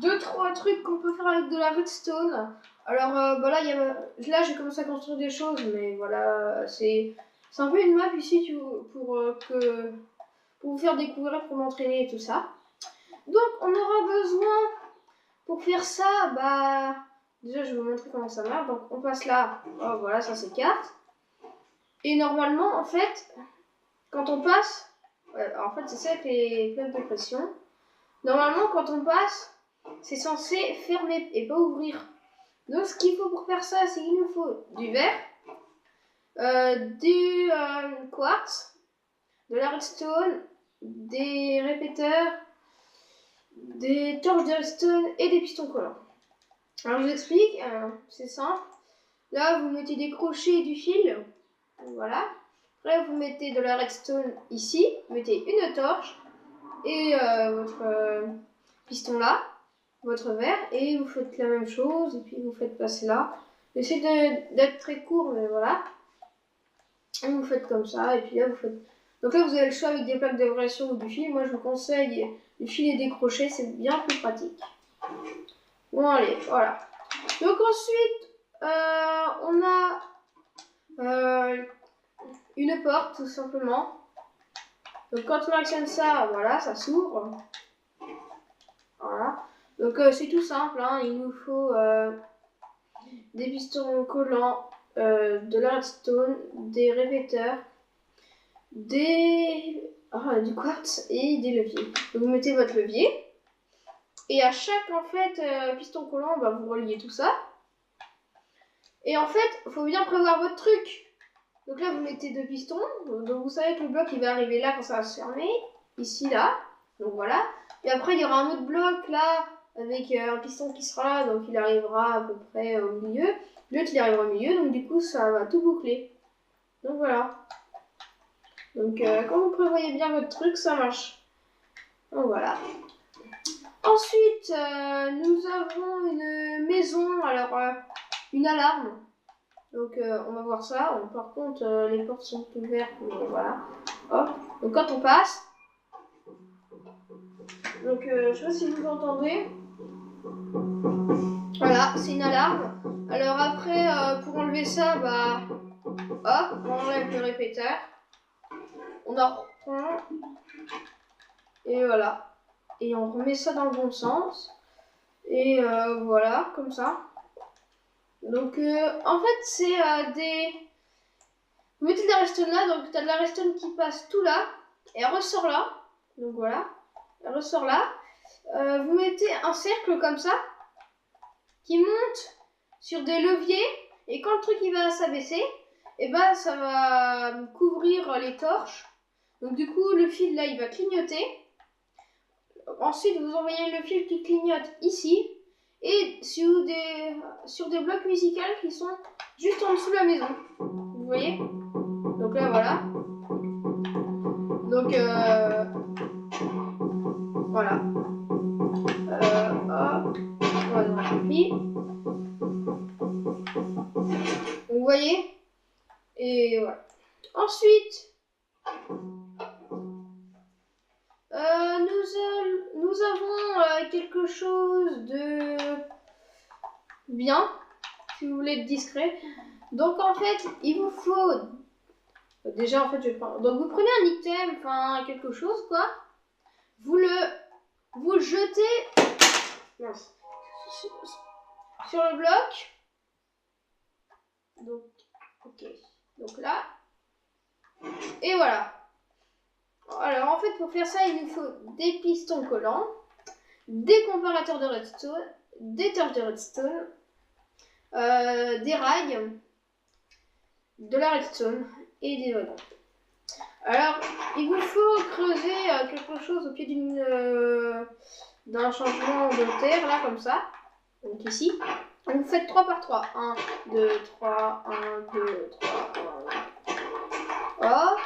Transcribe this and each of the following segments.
2-3 trucs qu'on peut faire avec de la redstone. Alors bah là j'ai commencé à construire des choses, mais voilà, c'est un peu une map ici pour vous faire découvrir, pour m'entraîner et tout ça. Donc on aura besoin pour faire ça, bah déjà je vais vous montrer comment ça marche. Donc on passe là, oh voilà, ça c'est carte. Et normalement en fait, quand on passe, en fait c'est ça avec les plaques de pression. Normalement quand on passe, c'est censé fermer et pas ouvrir. Donc ce qu'il faut pour faire ça, c'est qu'il nous faut du verre, du quartz, de la redstone, des répéteurs, des torches de redstone et des pistons collants. Alors je vous explique, c'est simple. Là vous mettez des crochets et du fil, voilà. Après vous mettez de la redstone ici, vous mettez une torche et votre piston là, votre verre, et vous faites la même chose et puis vous faites passer là. Essayez d'être très court, mais voilà. Et vous faites comme ça, et puis là vous faites. Donc là vous avez le choix avec des plaques d'aération ou du fil. Moi je vous conseille du fil et des crochets, c'est bien plus pratique. Bon allez, voilà. Donc ensuite on a une porte tout simplement. Donc quand on actionne ça, voilà, ça s'ouvre. Voilà. Donc c'est tout simple, hein. Il nous faut des pistons collants, de la redstone, des répéteurs, du quartz et des leviers. Donc vous mettez votre levier et à chaque en fait piston collant, bah, vous reliez tout ça. Et en fait, il faut bien prévoir votre truc. Donc là, vous mettez 2 pistons. Donc vous savez que le bloc il va arriver là quand ça va se fermer, ici là. Donc voilà. Et après il y aura un autre bloc là avec un piston qui sera là, donc il arrivera à peu près au milieu. L'autre il arrivera au milieu, donc du coup ça va tout boucler. Donc voilà. Donc quand vous prévoyez bien votre truc, ça marche. Donc voilà. Ensuite, nous avons une maison, alors une alarme. Donc on va voir ça. Par contre, les portes sont ouvertes, mais voilà. Hop. Donc quand on passe, donc je sais pas si vous entendez. Voilà, c'est une alarme. Alors après, pour enlever ça, bah, hop, on enlève le répéteur. On en reprend. Et voilà. Et on remet ça dans le bon sens. Et voilà, comme ça. Donc en fait, c'est des... Vous mettez de la redstone là, donc tu as de la redstone qui passe tout là. Et elle ressort là. Donc voilà. Elle ressort là. Vous mettez un cercle comme ça. Qui monte sur des leviers. Et quand le truc il va s'abaisser, et ben ça va couvrir les torches. Donc du coup, le fil là, il va clignoter. Ensuite, vous envoyez le fil qui clignote ici et sur des blocs musicaux qui sont juste en dessous de la maison. Vous voyez? Donc là, voilà. Donc, voilà. Hop. Voilà, on a compris. Vous voyez? Et voilà. Ensuite, nous avons quelque chose de bien, si vous voulez être discret. Donc en fait, il vous faut... Déjà en fait, je vais prendre... Donc vous prenez un item, enfin quelque chose quoi. Vous le jetez sur le bloc. Donc, ok. Donc là. Et voilà. Alors en fait, pour faire ça, il nous faut des pistons collants, des comparateurs de redstone, des torches de redstone, des rails, de la redstone et des wagons. Alors, il vous faut creuser quelque chose au pied d'un changement de terre, là, comme ça. Donc ici. Vous faites 3 par 3. 1, 2, 3, 1, 2, 3, 1. Hop.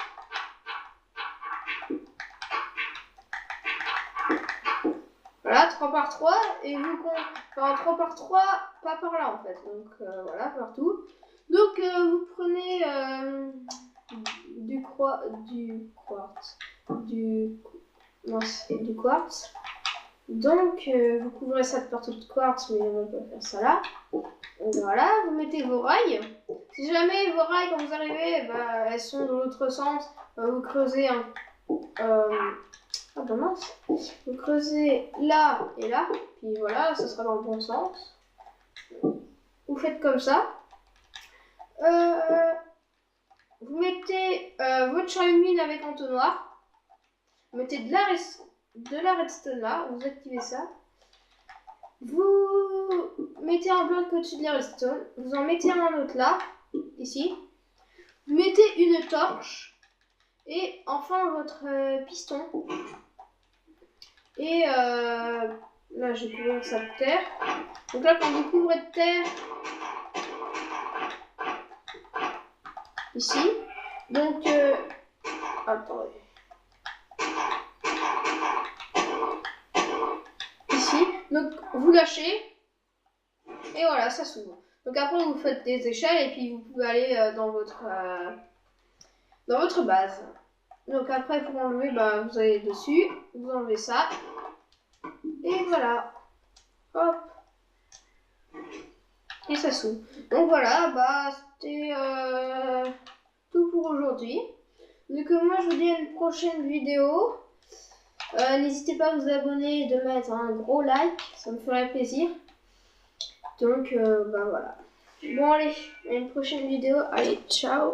Voilà, 3 par 3. Et vous comptez... Enfin, 3 par 3, pas par là, en fait. Donc, voilà, partout. Donc, vous prenez du quartz. Du quartz. Donc, vous couvrez ça de partout de quartz, mais on peut faire ça là. Donc, voilà, vous mettez vos rails. Si jamais vos rails, quand vous arrivez, bah, elles sont dans l'autre sens, vous creusez un... ah bah mince. Vous creusez là et là, puis voilà, ça sera dans le bon sens. Vous faites comme ça. Vous mettez votre chalumeau avec entonnoir. Vous mettez de la redstone là, vous activez ça. Vous mettez un bloc au-dessus de la redstone. Vous en mettez un autre là, ici. Vous mettez une torche. Et enfin votre piston. Et là, je vais couvrir ça de terre. Donc là, quand vous couvrez de terre, ici, donc, attendez. Ici, donc vous lâchez, et voilà, ça s'ouvre. Donc après, vous faites des échelles, et puis vous pouvez aller dans votre base. Donc après, pour enlever, bah, vous allez dessus, vous enlevez ça, et voilà. Hop. Et ça s'ouvre. Donc voilà, bah c'était tout pour aujourd'hui. Donc moi je vous dis à une prochaine vidéo. N'hésitez pas à vous abonner et de mettre un gros like, ça me ferait plaisir. Donc bah voilà. Bon allez, à une prochaine vidéo. Allez, ciao.